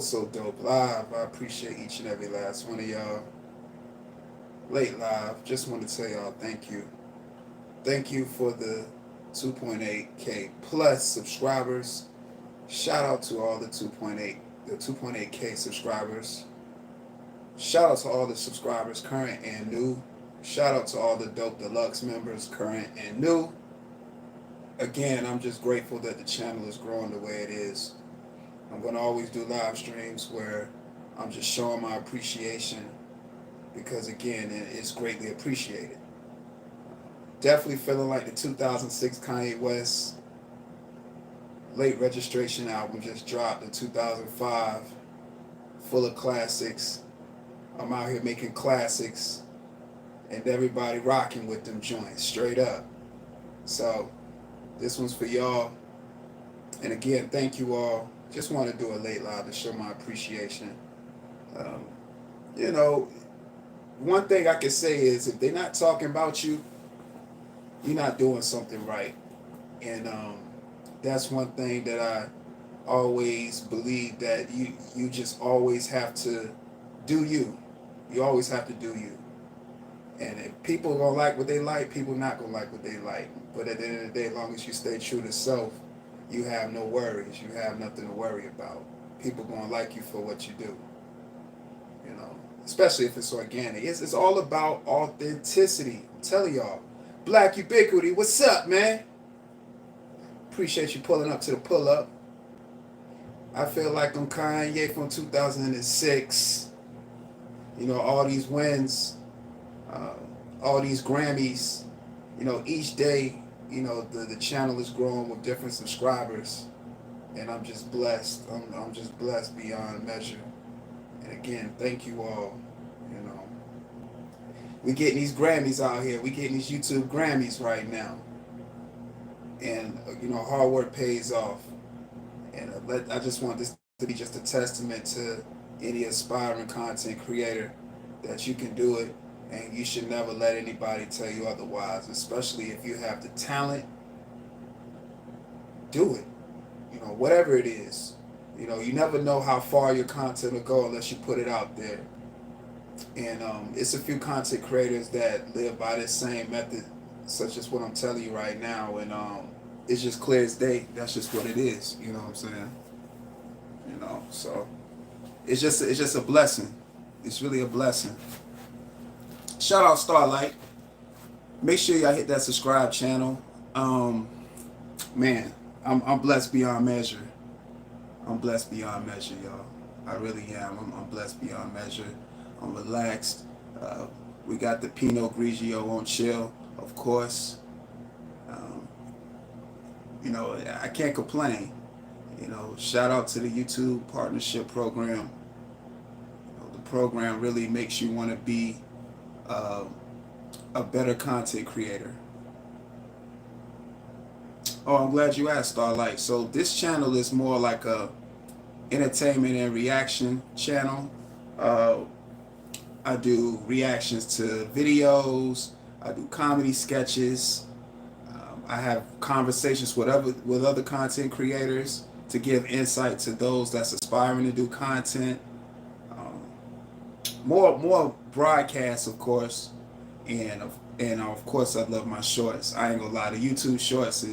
so dope. Live, I appreciate each and every last one of y'all. Late live, just want to tell y'all thank you. Thank you for the 2.8K plus subscribers. Shout out to all the 2.8K subscribers. Shout out to all the subscribers, current and new. Shout out to all the Dope Deluxe members, current and new. Again, I'm just grateful that the channel is growing the way it is. I'm going to always do live streams where I'm just showing my appreciation because, again, it's greatly appreciated. Definitely feeling like the 2006 Kanye West late registration album just dropped in 2005, full of classics. I'm out here making classics and everybody rocking with them joints, straight up. So, this one's for y'all. And again, thank you all. Just want to do a late live to show my appreciation. Um, you know, one thing I can say is if they're not talking about you, you're not doing something right. And that's one thing that I always believe, that you just always have to do you. You always have to do you. And if people are gonna like what they like, people not gonna like what they like. But at the end of the day, as long as you stay true to self, you have no worries. You have nothing to worry about. People gonna like you for what you do. You know, especially if it's organic. It's all about authenticity. I'm telling y'all. Black Ubiquity, what's up, man? Appreciate you pulling up to the pull up. I feel like I'm Kanye from 2006. You know, all these wins, uh, all these Grammys. You know, each day, you know, the channel is growing with different subscribers. And I'm just blessed. I'm just blessed beyond measure. And again, thank you all. You know, we getting these Grammys out here. We getting these YouTube Grammys right now. And, you know, hard work pays off. And I just want this to be just a testament to any aspiring content creator that you can do it, and you should never let anybody tell you otherwise, especially if you have the talent. Do it. You know, whatever it is. You know, you never know how far your content will go unless you put it out there. And it's a few content creators that live by this same method, such as what I'm telling you right now. And it's just clear as day. That's just what it is. You know what I'm saying? You know, so it's just a blessing. It's really a blessing. Shout out Starlight. Make sure y'all hit that subscribe channel. Man, I'm blessed beyond measure. I'm blessed beyond measure, y'all. I really am. I'm blessed beyond measure. I'm relaxed. We got the Pinot Grigio on chill, of course. Um, you know, I can't complain. You know, shout out to the YouTube partnership program. You know, the program really makes you want to be uh, a better content creator. Oh, I'm glad you asked, Starlight. So this channel is more like a entertainment and reaction channel. Uh, I do reactions to videos. I do comedy sketches. I have conversations with other content creators to give insight to those that's aspiring to do content. Um, more broadcasts, of course, and of course I love my shorts. I ain't gonna lie, the YouTube shorts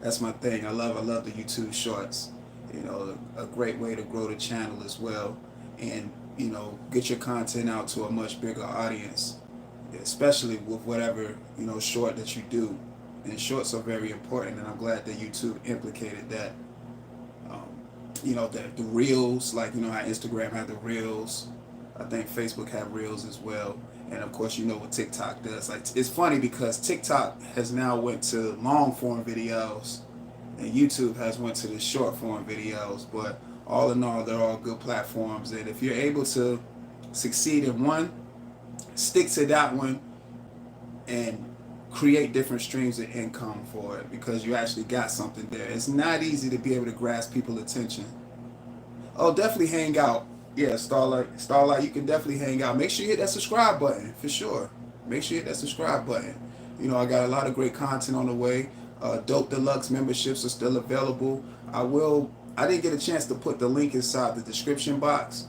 that's my thing. I love the YouTube shorts. You know, a great way to grow the channel as well, and you know, get your content out to a much bigger audience, especially with whatever, you know, short that you do. And shorts are very important, and I'm glad that YouTube implicated that. Um, you know, the reels, like, you know how Instagram had the reels. I think Facebook had reels as well. And of course, you know what TikTok does. Like, it's funny because TikTok has now went to long form videos, and YouTube has went to the short form videos. But all in all, they're all good platforms. And if you're able to succeed in one, stick to that one and create different streams of income for it, because you actually got something there. It's not easy to be able to grasp people's attention. Oh, definitely hang out. Yeah, Starlight, you can definitely hang out. Make sure you hit that subscribe button for sure. Make sure you hit that subscribe button. You know, I got a lot of great content on the way. Dope Deluxe memberships are still available. I will I didn't get a chance to put the link inside the description box,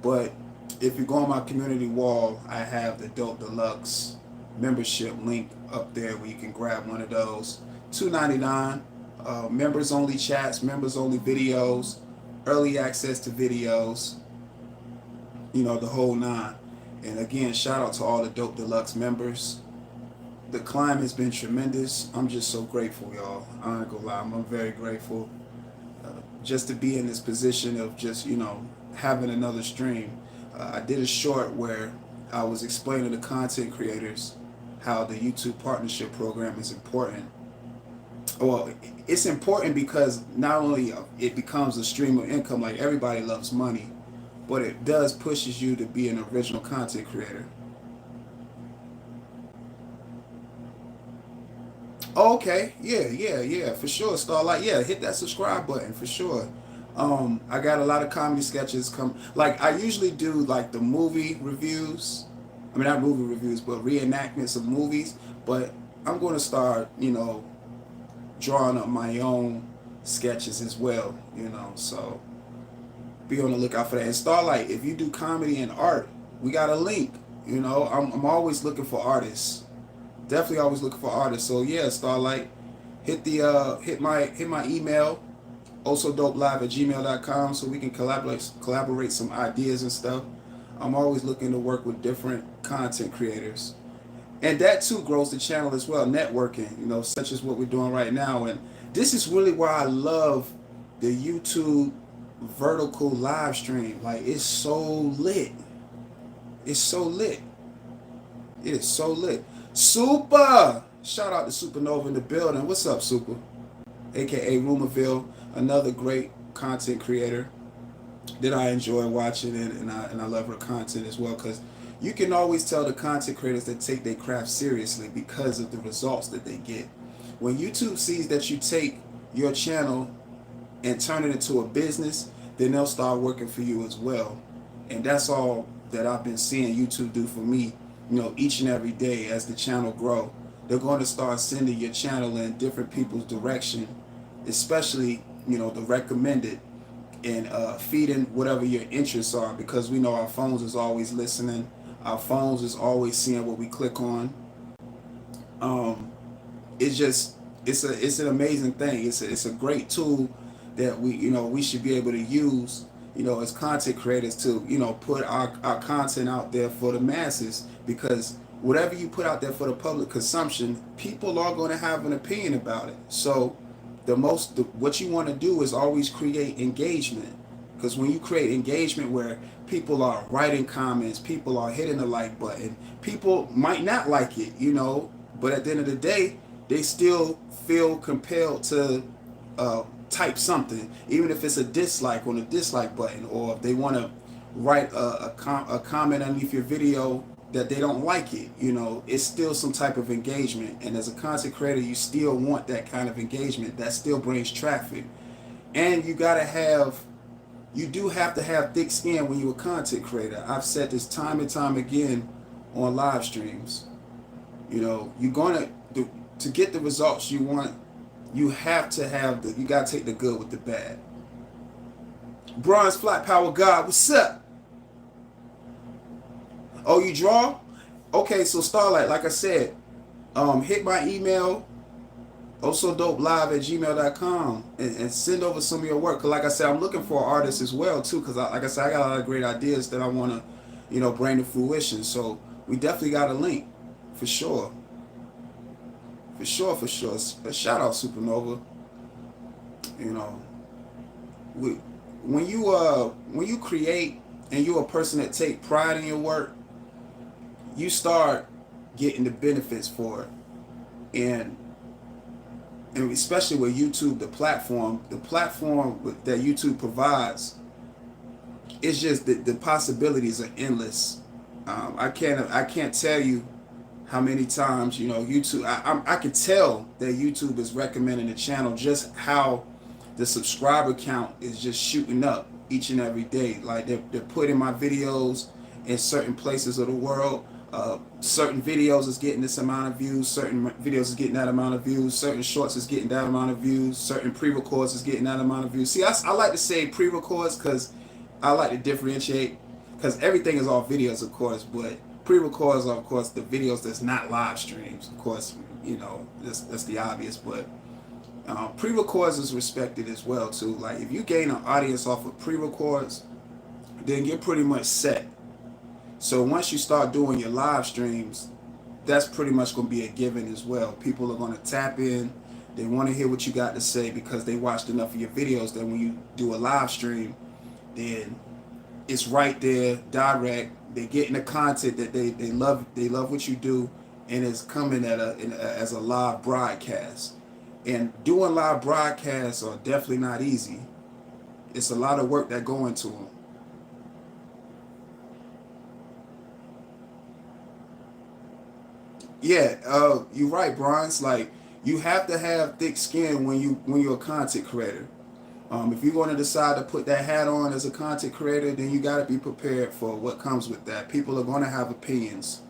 but if you go on my community wall, I have the Dope Deluxe membership link up there where you can grab one of those. $2.99. Members only chats, members only videos, early access to videos, the whole nine. And again, shout out to all the Dope Deluxe members. The climb has been tremendous. I'm just so grateful, y'all. I ain't gonna lie, I'm very grateful just to be in this position of just, having another stream. I did a short where I was explaining to content creators how the YouTube partnership program is important. Well, it's important because not only it becomes a stream of income, like everybody loves money, but it does pushes you to be an original content creator. Okay, yeah, for sure. Starlight, yeah, hit that subscribe button for sure. I got a lot of comedy sketches come. Like I usually do like the movie reviews. I mean not movie reviews, but reenactments of movies. But I'm going to start, drawing up my own sketches as well. So be on the lookout for that. And Starlight, if you do comedy and art, we got a link. I'm always looking for artists. Definitely always looking for artists. So yeah, Starlight, hit my email, also dopelive@gmail.com, so we can collaborate some ideas and stuff. I'm always looking to work with different content creators. And that too grows the channel as well, networking, such as what we're doing right now. And this is really why I love the YouTube vertical live stream. Like it's so lit. It's so lit. It is so lit. Super! Shout out to Supernova in the building. What's up, Super? AKA Rumorville, another great content creator that I enjoy watching, and I love her content as well, because you can always tell the content creators that take their craft seriously because of the results that they get. When YouTube sees that you take your channel and turn it into a business, then they'll start working for you as well. And that's all that I've been seeing YouTube do for me, each and every day as the channel grow. They're going to start sending your channel in different people's direction, especially, the recommended, and feeding whatever your interests are, because we know our phones is always listening. Our phones is always seeing what we click on. It's just, it's an amazing thing. It's a great tool that we should be able to use, as content creators to, put our content out there for the masses, because whatever you put out there for the public consumption, people are going to have an opinion about it. So what you want to do is always create engagement, because when you create engagement where people are writing comments, people are hitting the like button, people might not like it, but at the end of the day, they still feel compelled to type something, even if it's a dislike on the dislike button, or if they want to write a comment underneath your video that they don't like it, it's still some type of engagement. And as a content creator, you still want that kind of engagement. That still brings traffic. And you do have to have thick skin when you're a content creator. I've said this time and time again on live streams. You're going to get the results you want, you have to you got to take the good with the bad. Bronze Flat Power God, what's up? Oh, you draw? Okay, so Starlight, like I said, hit my email, also dopelive@gmail.com, and send over some of your work. Cause like I said, I'm looking for artists as well too. Cause like I said, I got a lot of great ideas that I want to, bring to fruition. So we definitely got a link, for sure. For sure. Shout out Supernova. When you create and you're a person that take pride in your work, you start getting the benefits for it. And especially with YouTube, the platform that YouTube provides, it's just the possibilities are endless. I can't tell you how many times YouTube. I could tell that YouTube is recommending the channel, just how the subscriber count is just shooting up each and every day. Like they're putting my videos in certain places of the world. Certain videos is getting this amount of views, certain videos is getting that amount of views, certain shorts is getting that amount of views, certain pre-records is getting that amount of views. See, I like to say pre-records because I like to differentiate, because everything is all videos, of course, but pre-records are, of course, the videos that's not live streams. Of course, that's the obvious, but pre-records is respected as well, too. Like, if you gain an audience off of pre-records, then you're pretty much set. So once you start doing your live streams, that's pretty much going to be a given as well. People are going to tap in. They want to hear what you got to say because they watched enough of your videos that when you do a live stream, then it's right there, direct. They're getting the content that they love. They love what you do, and it's coming as a live broadcast. And doing live broadcasts are definitely not easy. It's a lot of work that go into them. Yeah, you're right, Bronze. Like, you have to have thick skin when you're a content creator. If you're going to decide to put that hat on as a content creator, then you got to be prepared for what comes with that. People are going to have opinions.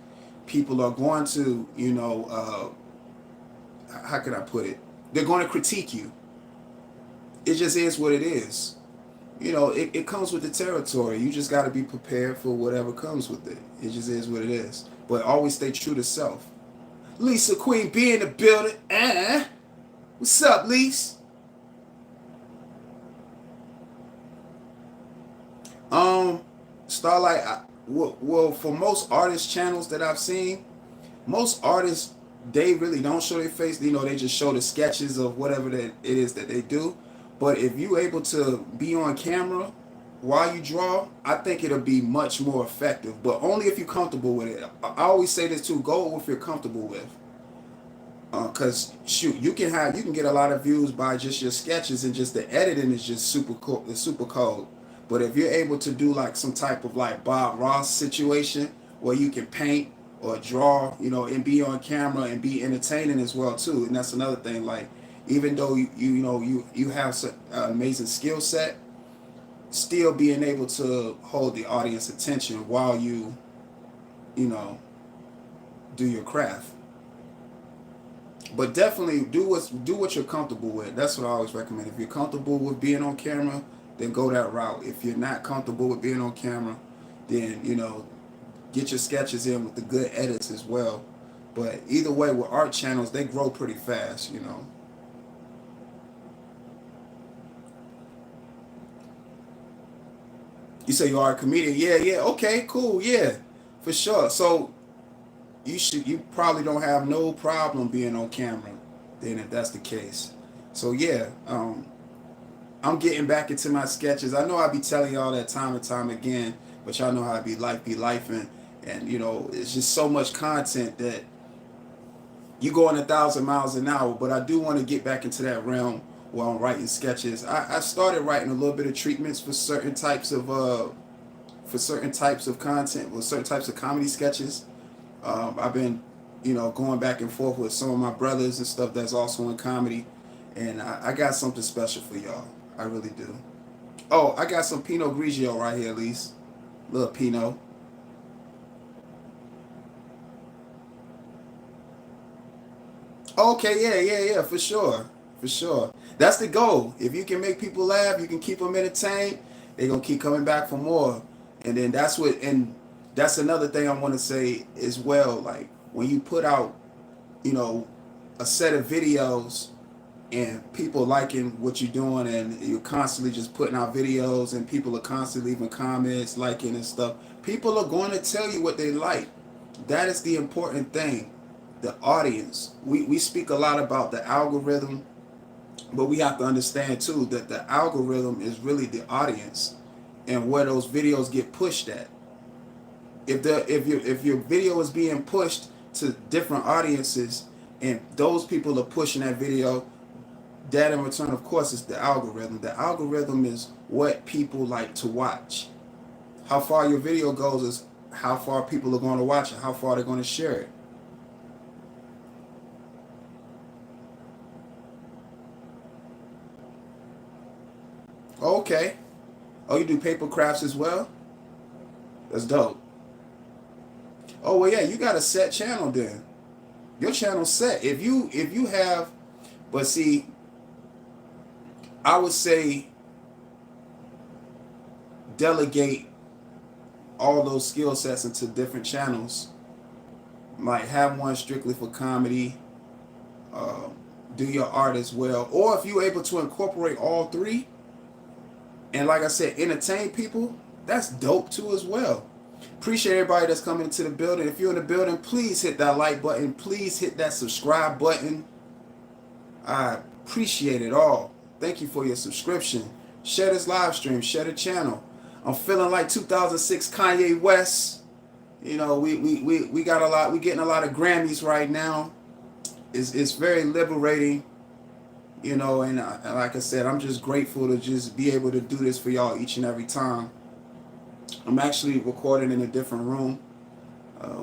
People are going to, how can I put it? They're going to critique you. It just is what it is. It comes with the territory. You just got to be prepared for whatever comes with it. It just is what it is. But always stay true to self. Lisa Queen B in the building. What's up, Lisa? Starlight, well, for most artist channels that I've seen, most artists, they really don't show their face. They just show the sketches of whatever that it is that they do. But if you're able to be on camera while you draw, I think it'll be much more effective. But only if you're comfortable with it. I always say this too: go with what you're comfortable with. Cause shoot, you can get a lot of views by just your sketches, and just the editing is just super cool. It's super cold. But if you're able to do like some type of like Bob Ross situation where you can paint or draw, and be on camera and be entertaining as well too, and that's another thing. Like, even though you have an amazing skill set, still being able to hold the audience attention while you know do your craft. But definitely do what you're comfortable with. That's what I always recommend. If you're comfortable with being on camera, then go that route. If you're not comfortable with being on camera, then get your sketches in with the good edits as well. But either way, with art channels, they grow pretty fast. You say you are a comedian? Yeah, yeah. Okay, cool. Yeah, for sure. So you probably don't have no problem being on camera then, if that's the case. So yeah, I'm getting back into my sketches. I know I be telling y'all that time and time again, but y'all know how I be life, and it's just so much content that you going 1,000 miles an hour. But I do want to get back into that realm where I'm writing sketches. I started writing a little bit of treatments for certain types of content, with certain types of comedy sketches. I've been, going back and forth with some of my brothers and stuff that's also in comedy, and I got something special for y'all. I really do. Oh, I got some Pinot Grigio right here, at least. Little Pinot. Okay, yeah, for sure, for sure. That's the goal. If you can make people laugh, you can keep them entertained. They're gonna keep coming back for more. And then that's another thing I want to say as well. Like, when you put out, you know, a set of videos and people liking what you're doing, and you're constantly just putting out videos and people are constantly leaving comments, liking and stuff, people are going to tell you what they like. That is the important thing. The audience. We speak a lot about the algorithm, but we have to understand too that the algorithm is really the audience and where those videos get pushed at. If your video is being pushed to different audiences and those people are pushing that video, that in return, of course, is the algorithm. The algorithm is what people like to watch. How far your video goes is how far people are going to watch it, how far they're going to share it. Okay. Oh, you do paper crafts as well? That's dope. Oh well, yeah, you got a set channel then. Your channel's set. If you have, but see, I would say delegate all those skill sets into different channels. Like have one strictly for comedy. Uh, do your art as well, or if you're able to incorporate all three, and like I said, entertain people, that's dope too as well. Appreciate everybody that's coming into the building. If you're in the building, please hit that like button. Please hit that subscribe button. I appreciate it all. Thank you for your subscription. Share this live stream. Share the channel. I'm feeling like 2006 Kanye West. You know, we got a lot. We getting a lot of Grammys right now. It's very liberating. You know, and like I said, I'm just grateful to just be able to do this for y'all each and every time. I'm actually recording in a different room.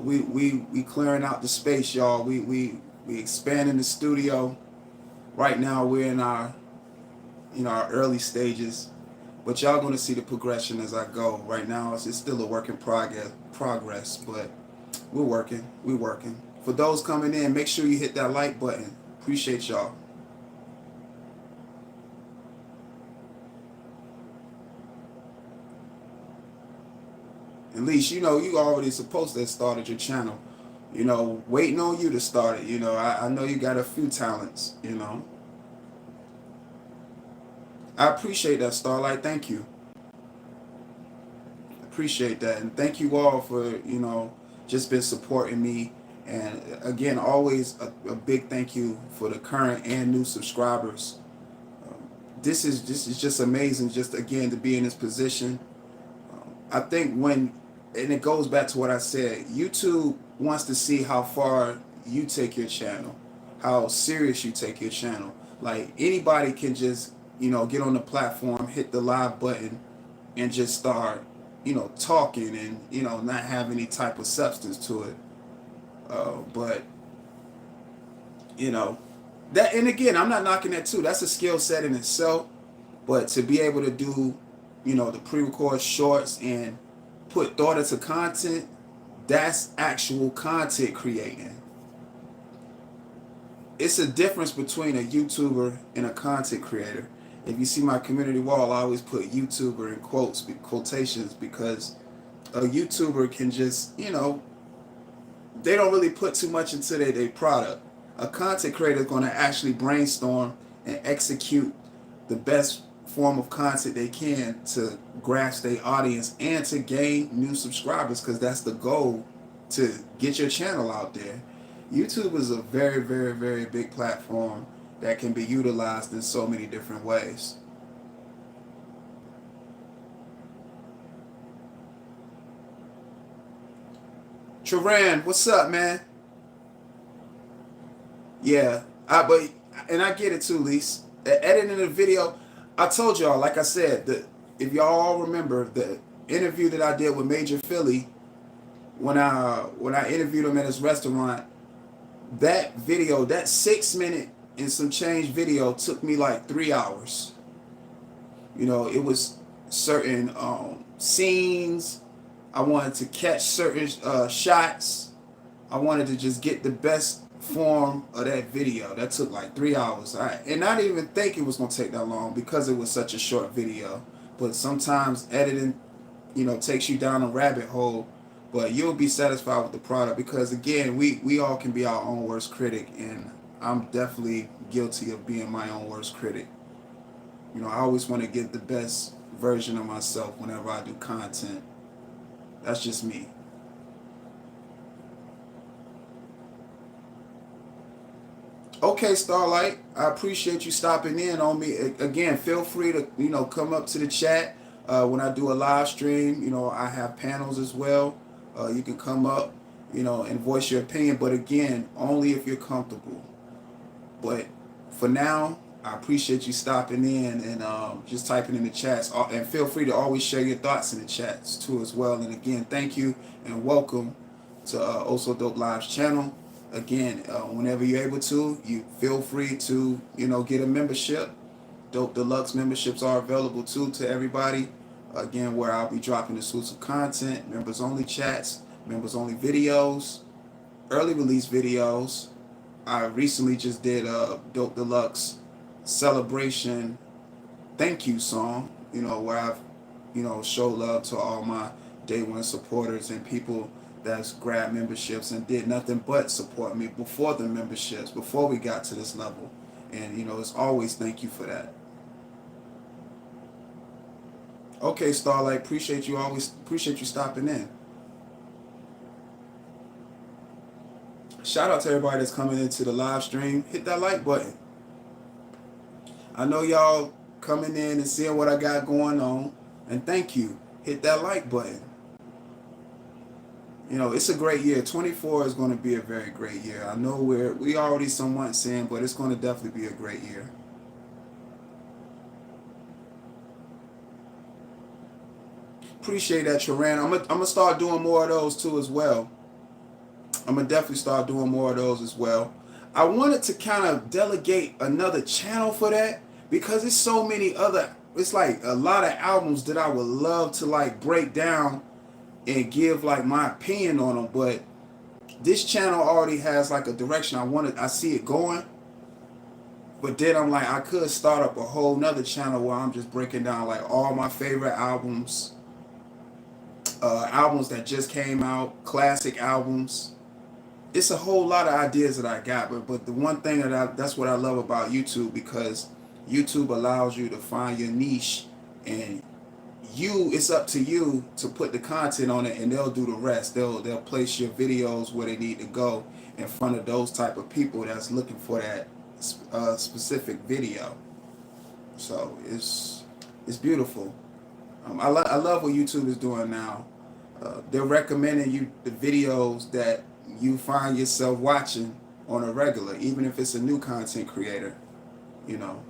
We clearing out the space, y'all. We expanding the studio. Right now we're in our our early stages, but y'all gonna see the progression as I go. Right now it's still a work in progress, but we're working. For those coming in, make sure you hit that like button. Appreciate y'all. At least you know you already supposed to have started your channel. You know, waiting on you to start it. You know, I know you got a few talents. You know, I appreciate that, Starlight. Thank you. Appreciate that, and thank you all for just been supporting me. And again, always a big thank you for the current and new subscribers. Um, this is just amazing. Just again to be in this position. I think and it goes back to what I said. YouTube wants to see how far you take your channel, how serious you take your channel. Like anybody can just get on the platform, hit the live button, and just start talking and not have any type of substance to it. But you know that, and again, I'm not knocking that too. That's a skill set in itself. But to be able to do the pre-record shorts and put thought into content, that's actual content creating. It's a difference between a YouTuber and a content creator. If you see my community wall, I always put YouTuber in quotations, because a YouTuber can just, they don't really put too much into their product. A content creator is going to actually brainstorm and execute the best form of content they can to grasp their audience and to gain new subscribers, because that's the goal, to get your channel out there. YouTube is a very, very, very big platform that can be utilized in so many different ways. Trevran, what's up, man? Yeah, I get it too, Lise. Editing the video, I told y'all, like I said, that if y'all all remember the interview that I did with Major Philly when I interviewed him at his restaurant, that video, that 6 minute and some change video, took me like 3 hours. It was certain scenes. I wanted to catch certain shots. I wanted to just get the best form of that video. That took like 3 hours. And I didn't even think it was going to take that long because it was such a short video. But sometimes editing, takes you down a rabbit hole. But you'll be satisfied with the product, because again, we all can be our own worst critic, and I'm definitely guilty of being my own worst critic. I always want to get the best version of myself whenever I do content. That's just me. Okay, Starlight, I appreciate you stopping in on me. Again, feel free to come up to the chat when I do a live stream. I have panels as well. You can come up, and voice your opinion, but again, only if you're comfortable. But for now, I appreciate you stopping in and just typing in the chats. And feel free to always share your thoughts in the chats too as well. And again, thank you and welcome to Also Dope Live's channel. Again, whenever you're able to, you feel free to get a membership. Dope Deluxe memberships are available too to everybody. Again, where I'll be dropping exclusive content, members only chats, members only videos, early release videos. I recently just did a Dope Deluxe celebration thank you song, where I've, show love to all my day one supporters and people that's grabbed memberships and did nothing but support me before the memberships, before we got to this level. And, it's always thank you for that. Okay, Starlight, appreciate you stopping in. Shout out to everybody that's coming into the live stream. Hit that like button. I know y'all coming in and seeing what I got going on, and thank you. Hit that like button. It's a great year. 24 is going to be a very great year. I know we already somewhat seeing, but it's going to definitely be a great year. Appreciate that, Charan. I'm gonna start doing more of those too as well. I'm gonna definitely start doing more of those as well. I wanted to kind of delegate another channel for that because it's so many other. It's like a lot of albums that I would love to like break down and give like my opinion on them, but this channel already has like a direction I see it going. But then I'm like, I could start up a whole nother channel where I'm just breaking down like all my favorite albums, albums that just came out, classic albums. It's a whole lot of ideas that I got, but the one thing that's what I love about YouTube, because YouTube allows you to find your niche, and it's up to you to put the content on it, and they'll do the rest. They'll place your videos where they need to go in front of those type of people that's looking for that specific video. So it's beautiful. I love what YouTube is doing now. They're recommending you the videos that you find yourself watching on a regular, even if it's a new content creator. You know,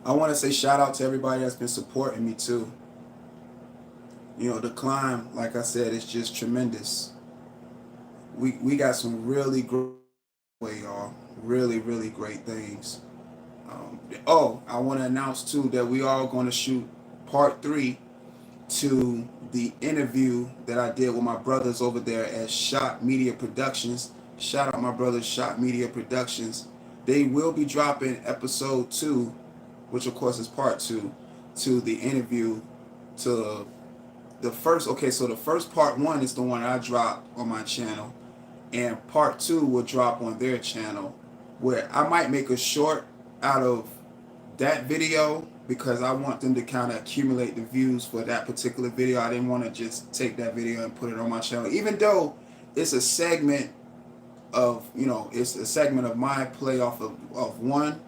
I want to say shout out to everybody that's been supporting me too. The climb, like I said, is just tremendous. We got some really great, y'all. Really, really great things. I want to announce too that we are going to shoot part 3 to the interview that I did with my brothers over there at Shot Media Productions. Shout out my brothers, Shot Media Productions. They will be dropping episode 2, which of course is part 2, to the interview to the first. Okay, so the first part 1 is the one I dropped on my channel, and part 2 will drop on their channel, where I might make a short out of that video because I want them to kind of accumulate the views for that particular video. I didn't want to just take that video and put it on my channel, even though it's a segment of, it's a segment of my play off of one,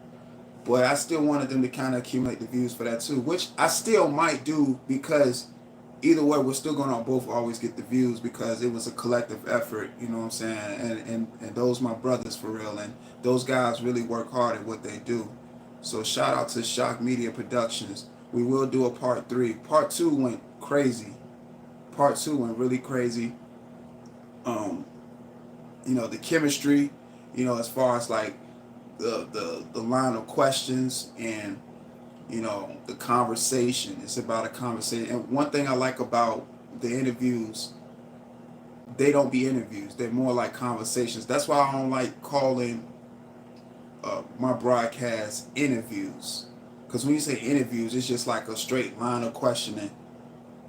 but I still wanted them to kind of accumulate the views for that too, which I still might do, because either way we're still going to both always get the views, because it was a collective effort, you know what I'm saying, and those my brothers for real, and those guys really work hard at what they do. So shout out to Shock Media Productions. We will do a part 3. Part 2 went crazy. Part 2 went really crazy. The chemistry, as far as like the line of questions, and the conversation. It's about a conversation. And one thing I like about the interviews, they don't be interviews. They're more like conversations. That's why I don't like calling my broadcast interviews, because when you say interviews, it's just like a straight line of questioning.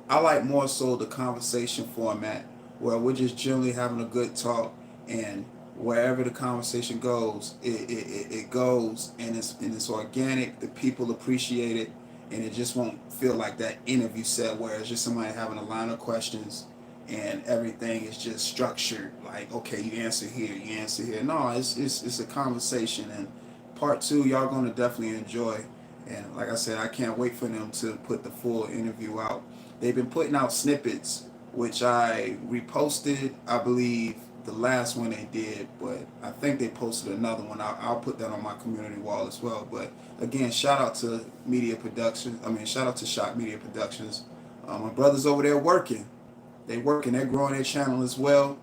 I like more so the conversation format, where we're just generally having a good talk, and wherever the conversation goes, it goes, and it's organic. The people appreciate it, and it just won't feel like that interview set where it's just somebody having a line of questions and everything is just structured. Like, okay, you answer here, you answer here. No, it's a conversation, and part 2 y'all gonna definitely enjoy. And like I said, I can't wait for them to put the full interview out. They've been putting out snippets, which I reposted, I believe, the last one they did, but I think they posted another one. I'll put that on my community wall as well. But again, shout out to Media Productions. Shout out to Shot Media Productions. My brothers over there working. They're growing their channel as well.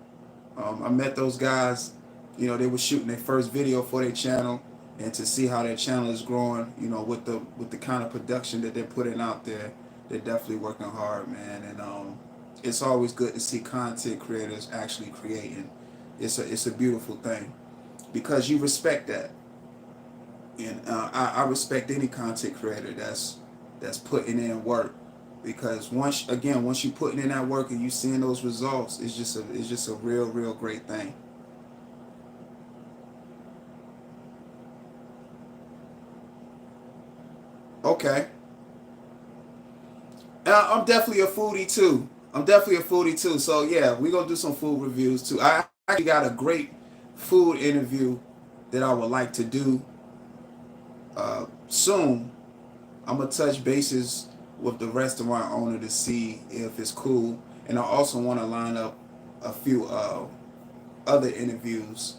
I met those guys, they were shooting their first video for their channel, and to see how their channel is growing, with the kind of production that they're putting out there, They're definitely working hard, man, and it's always good to see content creators actually creating. It's a beautiful thing because you respect that, and I respect any content creator that's putting in work, because once you putting in that work and you seeing those results, it's just a real great thing. Okay, I'm definitely a foodie too. So yeah, we're gonna do some food reviews too. I actually got a great food interview that I would like to do soon. I'm gonna touch bases with the restaurant owner to see if it's cool, and I also want to line up a few other interviews,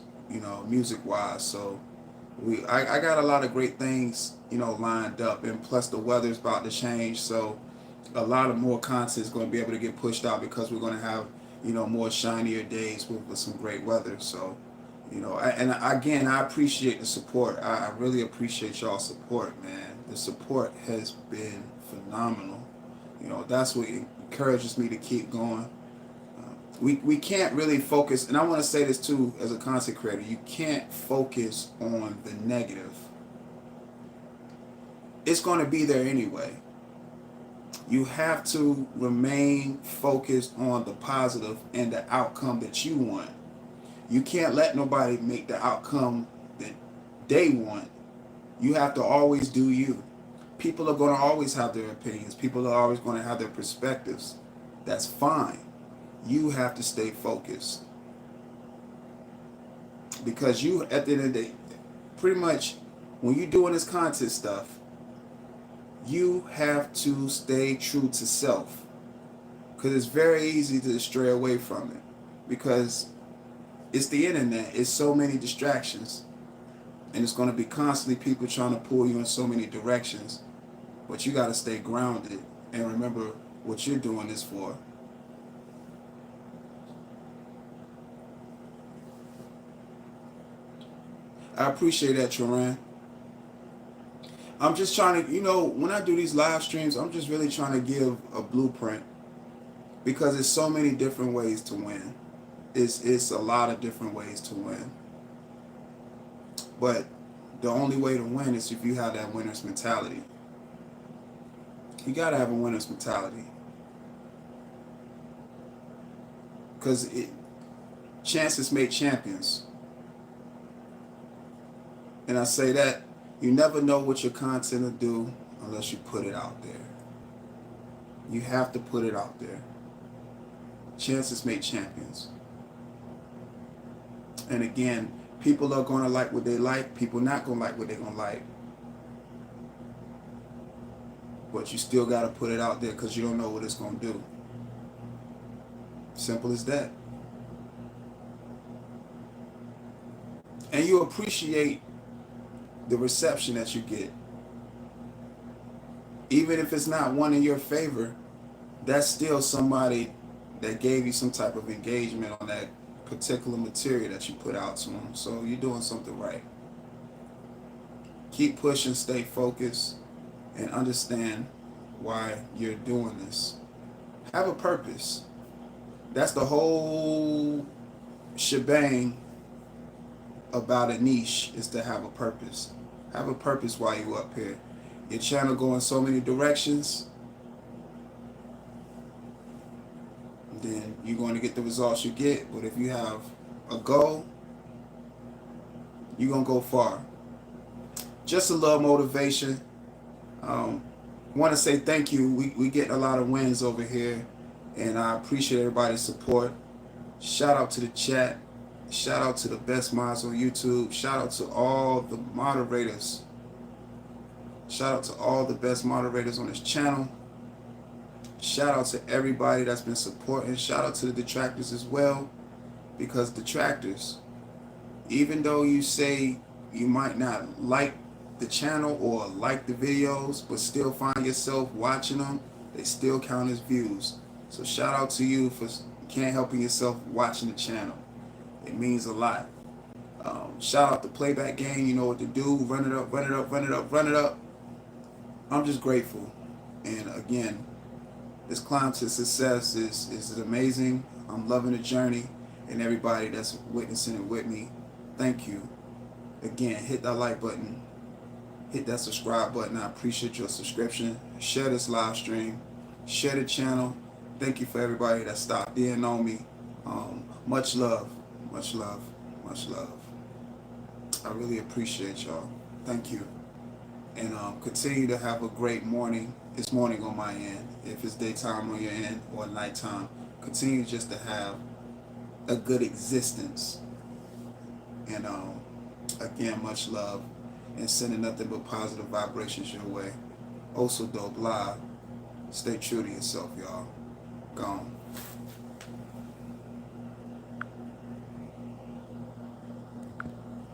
music wise. So I got a lot of great things, lined up, and plus the weather's about to change, so a lot of more content is going to be able to get pushed out because we're going to have, more shinier days with some great weather. So, and again, I appreciate the support. I really appreciate y'all's support, man. The support has been phenomenal. That's what encourages me to keep going. We can't really focus, and I want to say this too as a content creator, you can't focus on the negative. It's going to be there anyway. You have to remain focused on the positive and the outcome that you want. You can't let nobody make the outcome that they want. You have to always do you. People are going to always have their opinions. People are always going to have their perspectives. That's fine. You have to stay focused, because you, at the end of the day, pretty much when you're doing this content stuff, you have to stay true to self, because it's very easy to stray away from it, because it's the internet. It's so many distractions, and it's going to be constantly people trying to pull you in so many directions, but you got to stay grounded and remember what you're doing this for. I appreciate that, Troran. I'm just trying to, when I do these live streams, I'm just really trying to give a blueprint, because there's so many different ways to win. It's a lot of different ways to win. But the only way to win is if you have that winner's mentality. You got to have a winner's mentality, because chances make champions. And I say that you never know what your content will do unless you put it out there. You have to put it out there. Chances make champions. And again, people are going to like what they like. People not going to like what they're going to like. But you still got to put it out there, because you don't know what it's going to do. Simple as that. And you appreciate the reception that you get. Even if it's not one in your favor, that's still somebody that gave you some type of engagement on that particular material that you put out to them. So you're doing something right. Keep pushing, stay focused, and understand why you're doing this. Have a purpose. That's the whole shebang about a niche, is to have a purpose. Have a purpose while you're up here. Your channel go in so many directions, then you're going to get the results you get. But if you have a goal, you're going to go far. Just a little motivation. Want to say thank you. We get a lot of wins over here, and I appreciate everybody's support. Shout out to the chat. Shout out to the best mods on YouTube. Shout out to all the moderators. Shout out to all the best moderators on this channel. Shout out to everybody that's been supporting. Shout out to the detractors as well, because detractors, even though you say you might not like the channel or like the videos, but still find yourself watching them, they still count as views. So shout out to you for can't helping yourself watching the channel. It means a lot. Shout out to Playback Gang. You know what to do. Run it up, run it up, run it up, run it up. I'm just grateful. And again, This climb to success is amazing. I'm loving the journey, and everybody that's witnessing it with me, thank you. Again, hit that like button, hit that subscribe button. I appreciate your subscription. Share this live stream, share the channel. Thank you for everybody that stopped in on me. Much love, much love, much love. I really appreciate y'all. Thank you. And continue to have a great morning. It's morning on my end. If it's daytime on your end or nighttime, continue just to have a good existence. And again, much love and sending nothing but positive vibrations your way. Also, dope live. Stay true to yourself, y'all. Gone.